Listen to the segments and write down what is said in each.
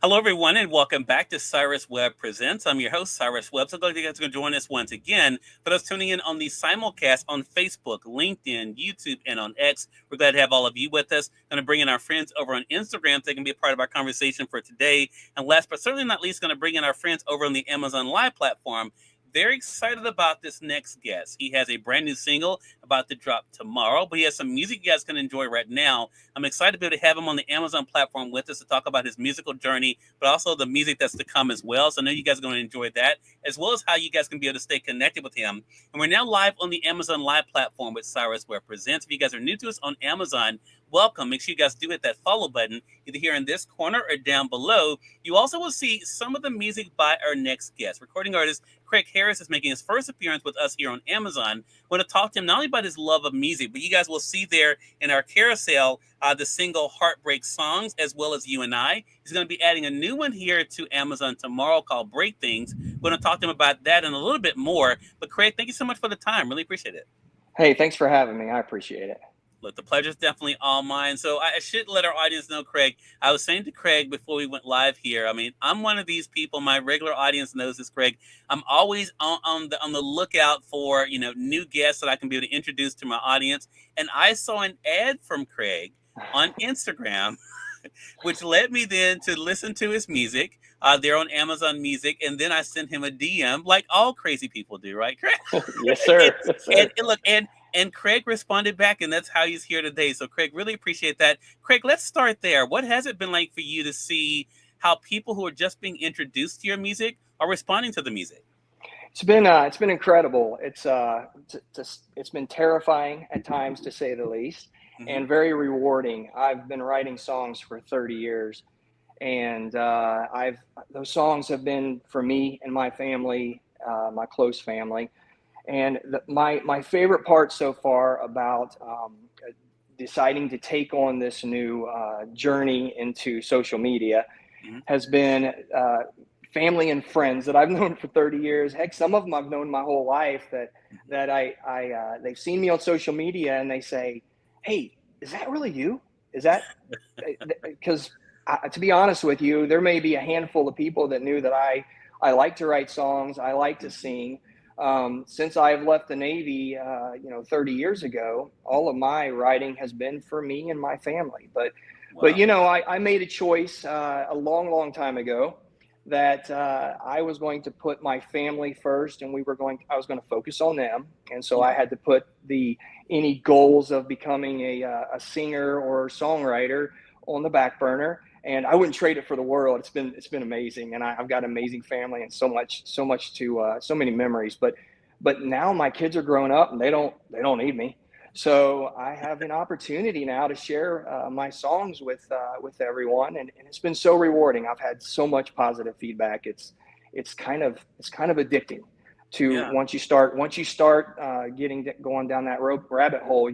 Hello, everyone, and welcome back to Cyrus Webb Presents. I'm your host, Cyrus Webb. So glad you guys are going to join us once again. For those tuning in on the simulcast on Facebook, LinkedIn, YouTube, and on X, we're glad to have all of you with us. Going to bring in our friends over on Instagram so they can be a part of our conversation for today. And last but certainly not least, going to bring in our friends over on the Amazon Live platform. Very excited about this next guest. He has a brand new single about to drop tomorrow, but he has some music you guys can enjoy right now. I'm excited to be able to have him on the Amazon platform with us to talk about his musical journey, but also the music that's to come as well. So I know you guys are going to enjoy that, as well as how you guys can be able to stay connected with him. And we're now live on the Amazon Live platform with Cyrus Webb Presents. If you guys are new to us on Amazon, welcome. Make sure you guys do hit that follow button, either here in this corner or down below. You also will see some of the music by our next guest. Recording artist Craig Harris is making his first appearance with us here on Amazon. We're going to talk to him not only about his love of music, but you guys will see there in our carousel the single Heartbreak Songs, as well as You and I. He's going to be adding a new one here to Amazon tomorrow called Break Things. We're going to talk to him about that and a little bit more. But Craig, thank you so much for the time. Really appreciate it. Hey, thanks for having me. I appreciate it. Look, the pleasure's definitely all mine. So I should let our audience know, Craig. I was saying to Craig before we went live here. I mean, I'm one of these people. My regular audience knows this, Craig. I'm always on the lookout for new guests that I can be able to introduce to my audience. And I saw an ad from Craig on Instagram, which led me then to listen to his music. They're on Amazon Music, and then I sent him a DM, like all crazy people do, right, Craig? Yes, sir. Yes, sir. And look, and Craig responded back, and that's how he's here today. So, Craig, really appreciate that. Craig, let's start there. What has it been like for you to see how people who are just being introduced to your music are responding to the music? It's been incredible. It's been terrifying at times, to say the least, Mm-hmm. and very rewarding. I've been writing songs for 30 years, and I've those songs have been for me and my family, my close family. And my favorite part so far about deciding to take on this new journey into social media Mm-hmm. has been family and friends that I've known for 30 years. Heck, some of them I've known my whole life that they've seen me on social media and they say, "Hey, is that really you? Is that?" Because to be honest with you, there may be a handful of people that knew that I like to write songs, I like to sing. Since I've left the Navy, 30 years ago, all of my writing has been for me and my family. But Wow. I made a choice a long, long time ago that I was going to put my family first, and I was going to focus on them, and so I Yeah. had to put the any goals of becoming a singer or songwriter on the back burner. And I wouldn't trade it for the world. It's been amazing, and I've got an amazing family and so much to so many memories. But now my kids are growing up and they don't need me. So I have an opportunity now to share my songs with everyone, and it's been so rewarding. I've had so much positive feedback. It's kind of addicting. To Yeah. once you start going down that rabbit hole,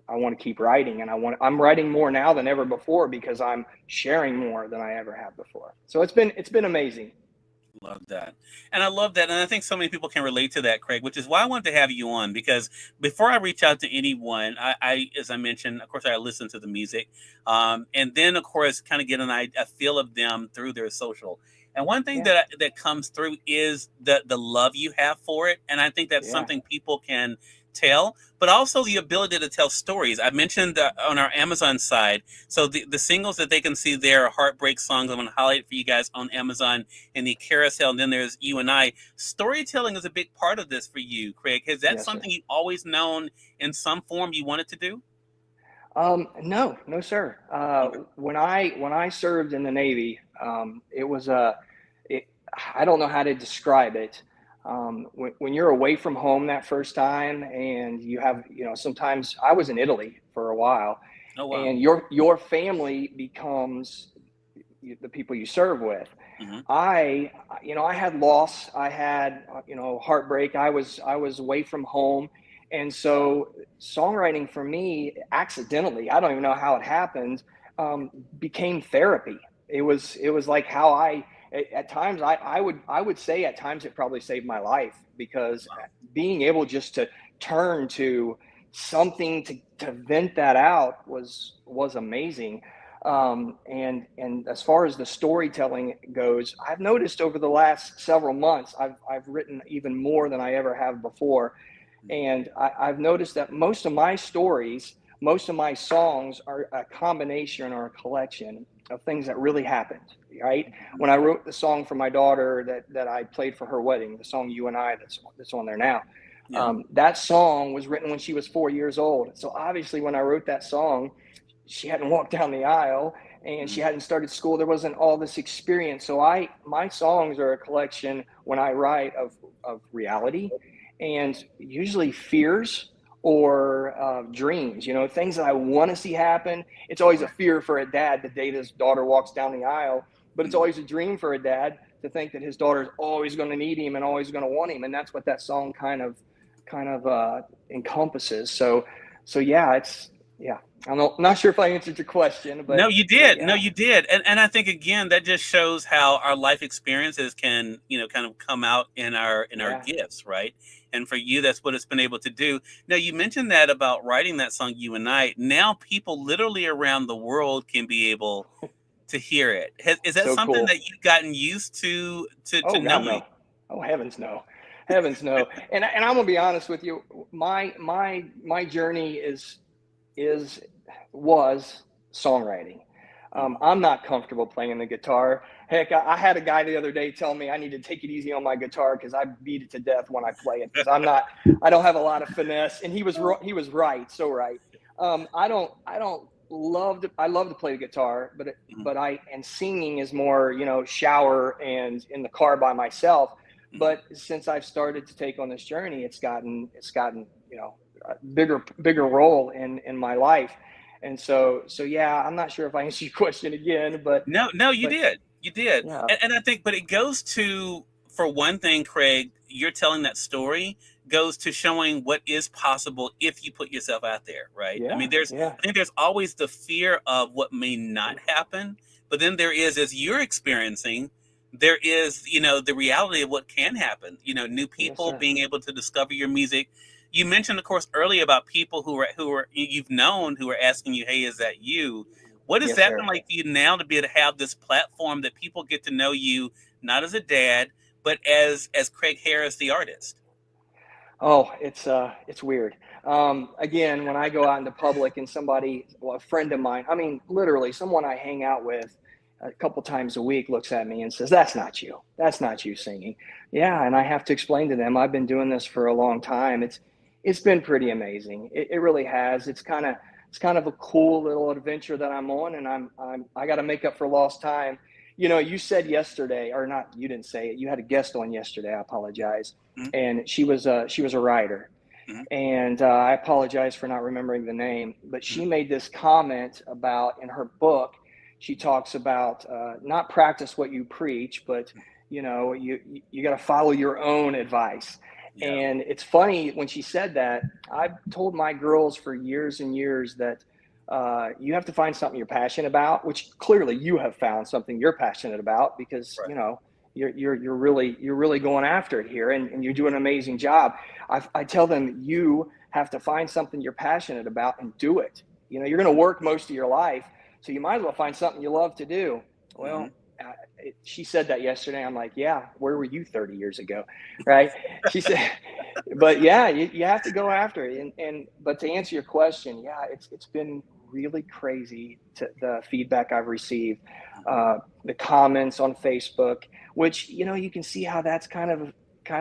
I want to keep writing, and I'm writing more now than ever before because I'm sharing more than I ever have before. So it's been amazing. Love that. And I love that. And I think so many people can relate to that, Craig, which is why I wanted to have you on. Because before I reach out to anyone, as I mentioned, of course, I listen to the music. And then, of course, kind of get a feel of them through their social. And one thing Yeah, that comes through is the love you have for it. And I think that's yeah, something people can tell, but also the ability to tell stories. I mentioned on our Amazon side, so the singles that they can see there are Heartbreak Songs. I'm going to highlight for you guys on Amazon in the carousel. And then there's You and I. Storytelling is a big part of this for you, Craig. Is that yes, sir. something you've always known in some form you wanted to do? No, no, sir. Okay. When I served in the Navy, it was it, I don't know how to describe it. When you're away from home that first time, and you have, sometimes I was in Italy for a while, Oh, wow. and your family becomes the people you serve with. Mm-hmm. I had loss, I had, heartbreak. I was away from home, and so songwriting for me, accidentally, I don't even know how it happened, became therapy. It was like how at times I would say at times it probably saved my life, because Wow. being able just to turn to something to vent that out was amazing. And as far as the storytelling goes, I've noticed over the last several months, I've written even more than I ever have before. And I've noticed that most of my stories, most of my songs are a combination or a collection of things that really happened, right? When I wrote the song for my daughter that I played for her wedding, the song "You and I" that's on there now, Yeah. that song was written when she was 4 years old. So obviously, when I wrote that song, she hadn't walked down the aisle and she hadn't started school. There wasn't all this experience. So my songs are a collection when I write of reality and usually fears or dreams, things that I want to see happen. It's always a fear for a dad the day his daughter walks down the aisle, but it's always a dream for a dad to think that his daughter's always going to need him and always going to want him. And that's what that song kind of encompasses. So yeah, yeah. I'm not sure if I answered your question, No, you but did. No, yeah, you did. And I think again that just shows how our life experiences can, kind of come out in our yeah, gifts, right? And for you, that's what it's been able to do. Now, you mentioned that about writing that song "You and I." Now, people literally around the world can be able to hear it. Is that so something cool. that you've gotten used to Oh God, knowing? no. Oh heavens, no. Heavens, no. And I'm gonna be honest with you. My journey is was songwriting. Mhm. I'm not comfortable playing the guitar. Heck, I had a guy the other day tell me I need to take it easy on my guitar because I beat it to death when I play it because I don't have a lot of finesse. And he was right, so right. I don't I love to play the guitar, Mhm. but I and singing is more shower and in the car by myself. Mhm. But since I've started to take on this journey, it's gotten a bigger role in my life. And so yeah, I'm not sure if I answered your question again, No, no, you but did. You did. yeah, And I think, but it goes to, for one thing, Craig, you're telling that story goes to showing what is possible if you put yourself out there, right? I yeah, mean, yeah, I think there's always the fear of what may not happen, but then there is, as you're experiencing, there is, the reality of what can happen. New yes, people sir, being able to discover your music. You mentioned, of course, earlier about people who are you've known who are asking you, "Hey, is that you?" What has yes, that been sir. like for you now to be able to have this platform that people get to know you not as a dad, but as Craig Harris, the artist? Oh, it's weird. Again, when I go out into public and a friend of mine, I mean, literally someone I hang out with a couple times a week looks at me and says, "That's not you. That's not you singing." Yeah, and I have to explain to them I've been doing this for a long time. It's been pretty amazing. It really has. It's kind of a cool little adventure that I'm on, and I got to make up for lost time. You said yesterday, or not? You didn't say it. You had a guest on yesterday. I apologize, Mm-hmm. and she was a writer, Mm-hmm. and I apologize for not remembering the name, but Mm-hmm. she made this comment about in her book. She talks about not practice what you preach, but you got to follow your own advice. Yeah. And it's funny when she said that. I've told my girls for years and years that you have to find something you're passionate about, which clearly you have found something you're passionate about because Right. you're really going after it here, and you're doing an amazing job. I tell them you have to find something you're passionate about and do it. You're going to work most of your life, so you might as well find something you love to do. Mm-hmm. Well, she said that yesterday. I'm like, yeah, where were you 30 years ago, right? She said, but yeah, you have to go after it. And but to answer your question, yeah, it's been really crazy the feedback I've received, the comments on Facebook, which you can see how that's kind of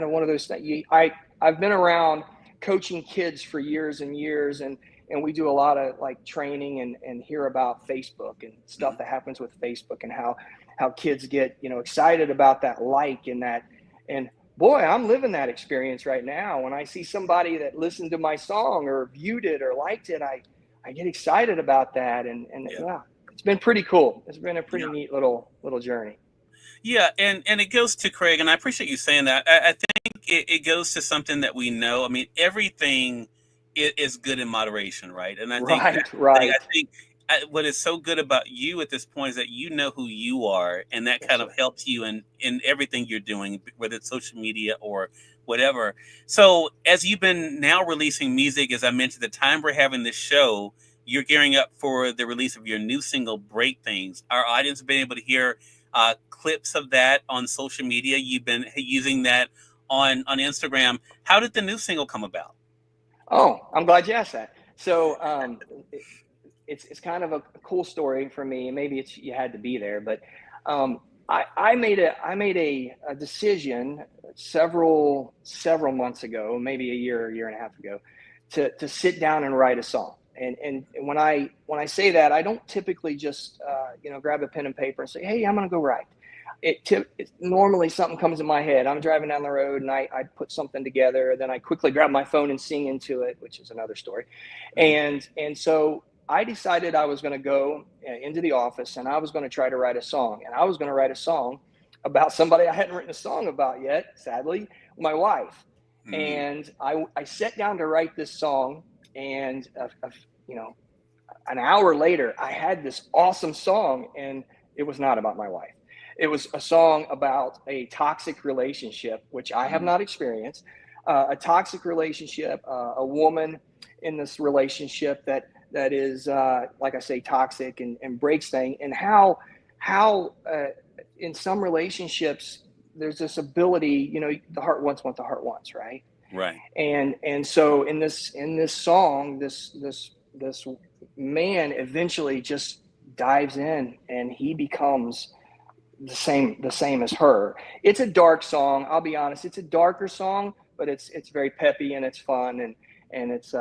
one of those things. I've been around coaching kids for years and years, and we do a lot of like training and hear about Facebook and stuff Mm-hmm. that happens with Facebook and how kids get excited about that like and that. And boy, I'm living that experience right now. When I see somebody that listened to my song or viewed it or liked it, I get excited about that. And Yeah. yeah, it's been pretty cool. It's been a Yeah. pretty neat little journey. Yeah, and it goes to Craig, and I appreciate you saying that. I think it goes to something that we know. I mean, everything is good in moderation, right? And I think Right, that's the thing. I right. think what is so good about you at this point is that you know who you are, and that Yes, kind of sir. helps you in everything you're doing, whether it's social media or whatever. So, as you've been now releasing music, as I mentioned, the time we're having this show, you're gearing up for the release of your new single, Break Things. Our audience has been able to hear clips of that on social media. You've been using that on Instagram. How did the new single come about? Oh, I'm glad you asked that. So it's kind of a cool story for me. Maybe it's you had to be there, but I made a decision several months ago, maybe a year and a half ago, to sit down and write a song. And when I say that, I don't typically just grab a pen and paper and say, hey, I'm gonna go write. It normally something comes in my head. I'm driving down the road and I put something together. Then I quickly grab my phone and sing into it, which is another story. And so I decided I was going to go into the office and I was going to try to write a song. And I was going to write a song about somebody I hadn't written a song about yet, sadly, my wife. Mm-hmm. And I sat down to write this song, and an hour later, I had this awesome song, and it was not about my wife. It was a song about a toxic relationship, which I have not experienced. A toxic relationship, a woman in this relationship that is, like I say, toxic and breaks things, and how in some relationships there's this ability, the heart wants what the heart wants, right? Right. And so in this song, this man eventually just dives in and he becomes the same as her. It's a dark song. I'll be honest. It's a darker song, but it's very peppy and it's fun and it's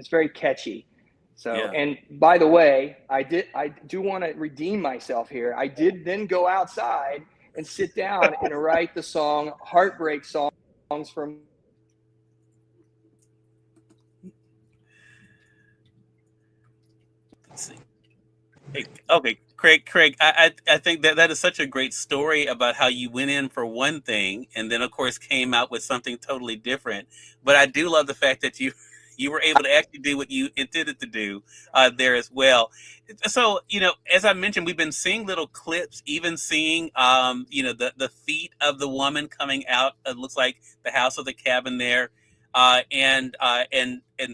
very catchy. So, Yeah. and by the way, I do want to redeem myself here. I did then go outside and sit down and write the song Heartbreak Songs from. Let's see. Okay, Craig, I think that is such a great story about how you went in for one thing and then of course came out with something totally different. But I do love the fact that you were able to actually do what you intended to do there as well. So, as I mentioned, we've been seeing little clips, even seeing the feet of the woman coming out. It looks like the house or the cabin there, and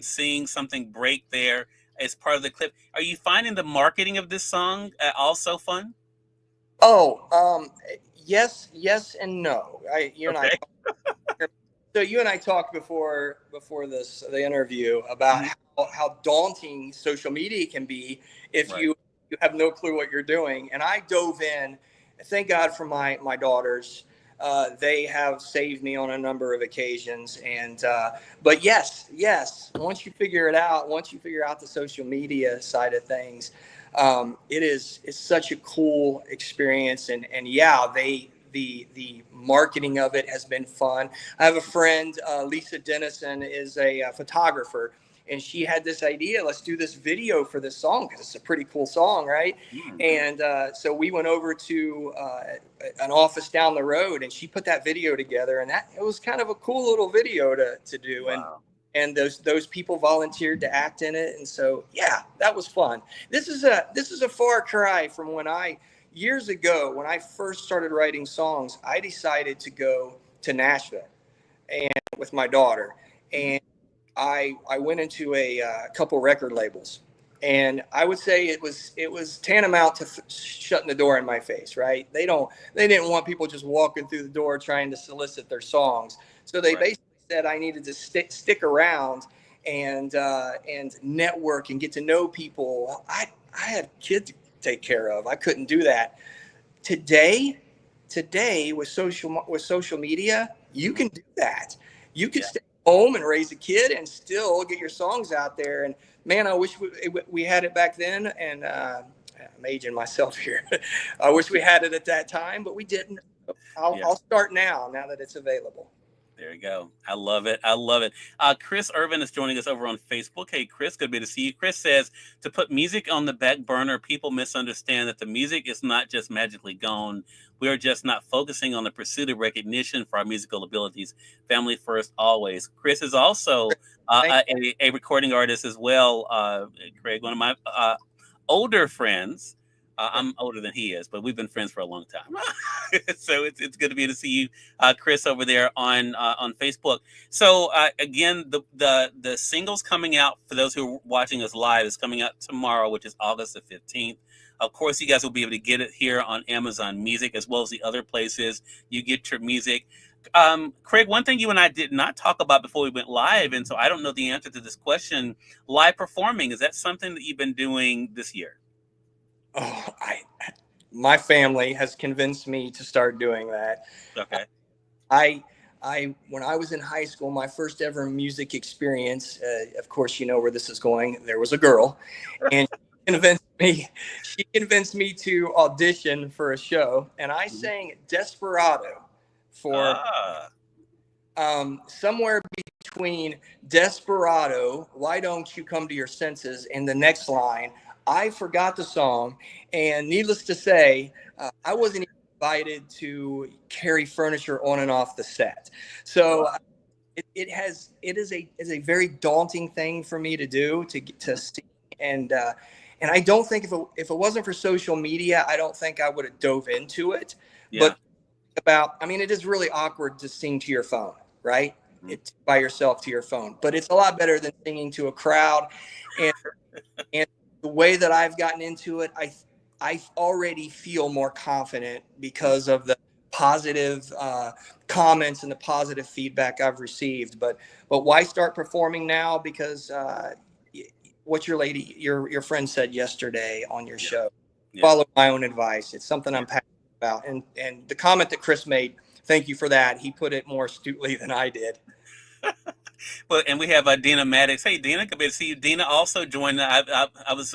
seeing something break there as part of the clip. Are you finding the marketing of this song also fun? Oh, yes and no. You and I. Okay. So you and I talked before the interview about Mhm. how daunting social media can be if Right. you have no clue what you're doing. And I dove in. Thank God for my daughters. They have saved me on a number of occasions. And but yes. Once you figure out the social media side of things, it's such a cool experience. And yeah, the marketing of it has been fun. I have a friend, Lisa Dennison, is a photographer, and she had this idea: let's do this video for this song because it's a pretty cool song, right? Mm. And so we went over to an office down the road, and she put that video together, and it was kind of a cool little video to do. Wow. And those people volunteered to act in it, and so yeah, that was fun. This is a far cry from when years ago, when I first started writing songs, I decided to go to Nashville and with my daughter, Mhm. and I went into a couple record labels, and I would say it was tantamount to shutting the door in my face. Right? They didn't want people just walking through the door trying to solicit their songs, so they Right. basically said I needed to stick around and network and get to know people. I had kids to take care of. I couldn't do that. Today with social media, you Mhm. can do that. You can Yeah. stay home and raise a kid and still get your songs out there. And man, I wish we had it back then. And I'm aging myself here. I wish we had it at that time, but we didn't. Yeah. I'll start now that it's available. There you go. I love it. I love it. Chris Irvin is joining us over on Facebook. Hey, Chris, good to see you. Chris says to put music on the back burner, people misunderstand that the music is not just magically gone. We are just not focusing on the pursuit of recognition for our musical abilities. Family first, always. Chris is also Thank a recording artist as well. Craig, one of my older friends. you. I'm older than he is, but we've been friends for a long time. So it's good to be able to see you, Chris, over there on Facebook. So again, the singles coming out for those who are watching us live is coming out tomorrow, which is August the 15th. Of course, you guys will be able to get it here on Amazon Music as well as the other places you get your music. Craig, one thing you and I did not talk about before we went live, and so I don't know the answer to this question: live performing, is that something that you've been doing this year? Oh, my family has convinced me to start doing that. Okay. I when I was in high school, my first ever music experience, of course, you know where this is going. There was a girl, and convinced me. She convinced me to audition for a show, and I sang "Desperado" for Ah, somewhere between "Desperado," "Why Don't You Come to Your Senses," and the next line. I forgot the song, and needless to say, I wasn't invited to carry furniture on and off the set. So wow. it is a very daunting thing for me to do to see, and I don't think if it wasn't for social media, I don't think I would have dove into it. Yeah. But I mean, it is really awkward to sing to your phone, right? Mhm. It's by yourself to your phone, but it's a lot better than singing to a crowd. And and the way that I've gotten into it, I already feel more confident because of the positive comments and the positive feedback I've received. But why start performing now? Because what your friend said yesterday on your Yeah. show, Yeah. follow my own advice. It's something Yeah. I'm passionate about. And the comment that Chris made, thank you for that. He put it more astutely than I did. Well, and we have Dina Maddox. Hey, Dina, good to see you. Dina also joined. I was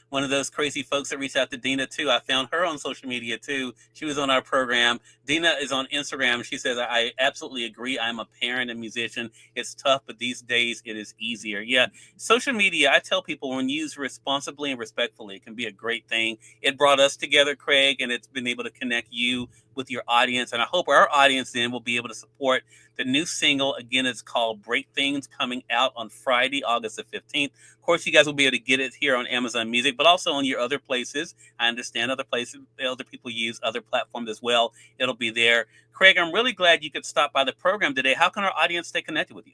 one of those crazy folks that reached out to Dina too. I found her on social media too. She was on our program. Dina is on Instagram. She says, "I absolutely agree. I'm a parent and musician. It's tough, but these days it is easier." Yeah, social media. I tell people when used responsibly and respectfully, it can be a great thing. It brought us together, Craig, and it's been able to connect you with your audience. And I hope our audience then will be able to support the new single. Again, it's called Break Things, coming out on Friday, August the 15th. Of course, you guys will be able to get it here on Amazon Music, but also on your other places. I understand other places, other people use other platforms as well. It'll be there. Craig, I'm really glad you could stop by the program today. How can our audience stay connected with you?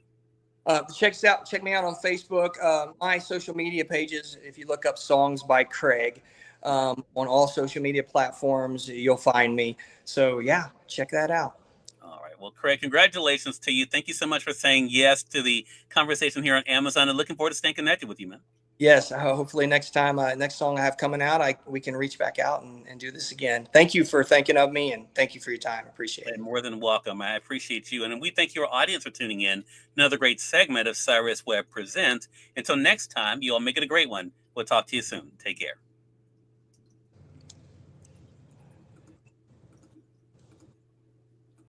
Check me out on Facebook, my social media pages. If you look up "Songs by Craig" on all social media platforms, you'll find me. So yeah, check that out. All right. Well, Craig, congratulations to you. Thank you so much for saying yes to the conversation here on Amazon and looking forward to staying connected with you, man. Yes, hopefully next time, next song I have coming out, we can reach back out and do this again. Thank you for thinking of me, and thank you for your time. Appreciate it. More than welcome. I appreciate you. And we thank your audience for tuning in. Another great segment of Cyrus Webb Presents. Until next time, you all make it a great one. We'll talk to you soon. Take care.